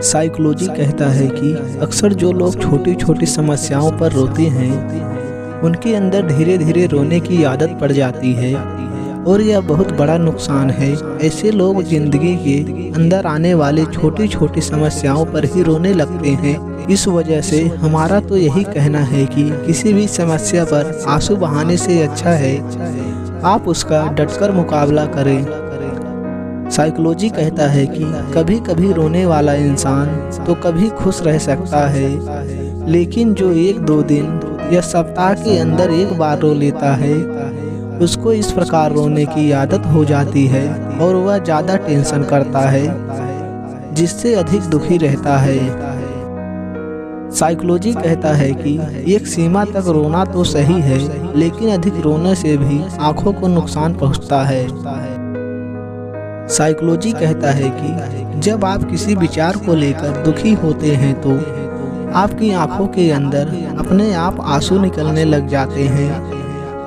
Psychology कहता है कि अक्सर जो लोग छोटी छोटी समस्याओं पर रोते हैं उनके अंदर धीरे धीरे रोने की आदत पड़ जाती है और यह बहुत बड़ा नुकसान है। ऐसे लोग जिंदगी के अंदर आने वाले छोटी छोटी समस्याओं पर ही रोने लगते हैं। इस वजह से हमारा तो यही कहना है कि किसी भी समस्या पर आंसू बहाने से अच्छा है आप उसका डटकर मुकाबला करें। साइकोलॉजी कहता है कि कभी कभी रोने वाला इंसान तो कभी खुश रह सकता है, लेकिन जो 1-2 दिन या सप्ताह के अंदर एक बार रो लेता है उसको इस प्रकार रोने की आदत हो जाती है और वह ज़्यादा टेंशन करता है जिससे अधिक दुखी रहता है। साइकोलॉजी कहता है कि एक सीमा तक रोना तो सही है, लेकिन अधिक रोने से भी आंखों को नुकसान पहुंचता है। साइकोलॉजी कहता है कि जब आप किसी विचार को लेकर दुखी होते हैं तो आपकी आंखों के अंदर अपने आप आंसू निकलने लग जाते हैं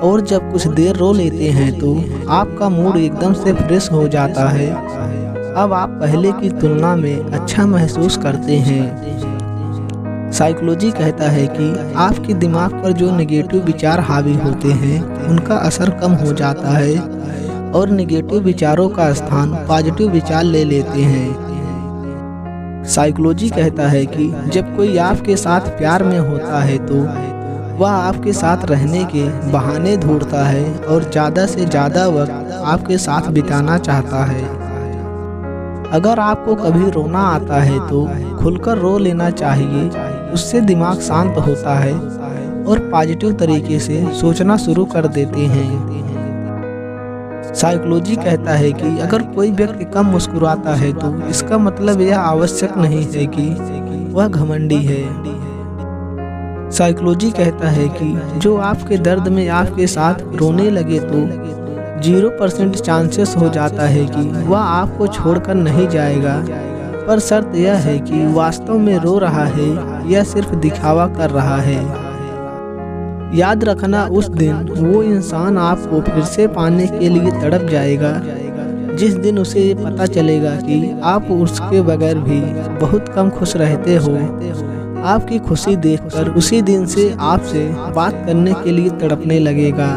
और जब कुछ देर रो लेते हैं तो आपका मूड एकदम से फ्रेश हो जाता है। अब आप पहले की तुलना में अच्छा महसूस करते हैं। साइकोलॉजी कहता है कि आपके दिमाग पर जो नेगेटिव विचार हावी होते हैं उनका असर कम हो जाता है और नेगेटिव विचारों का स्थान पॉजिटिव विचार ले लेते हैं। साइकोलॉजी कहता है कि जब कोई आपके साथ प्यार में होता है तो वह आपके साथ रहने के बहाने ढूंढता है और ज़्यादा से ज़्यादा वक्त आपके साथ बिताना चाहता है। अगर आपको कभी रोना आता है तो खुलकर रो लेना चाहिए, उससे दिमाग शांत होता है और पॉजिटिव तरीके से सोचना शुरू कर देते हैं। साइकोलॉजी कहता है कि अगर कोई व्यक्ति कम मुस्कुराता है तो इसका मतलब यह आवश्यक नहीं है कि वह घमंडी है। साइकोलॉजी कहता है कि जो आपके दर्द में आपके साथ रोने लगे तो 0% चांसेस हो जाता है कि वह आपको छोड़कर नहीं जाएगा, पर शर्त यह है कि वास्तव में रो रहा है या सिर्फ दिखावा कर रहा है। याद रखना, उस दिन वो इंसान आपको फिर से पाने के लिए तड़प जाएगा जिस दिन उसे ये पता चलेगा कि आप उसके बगैर भी बहुत कम खुश रहते हो। आपकी खुशी देखकर उसी दिन से आपसे बात करने के लिए तड़पने लगेगा।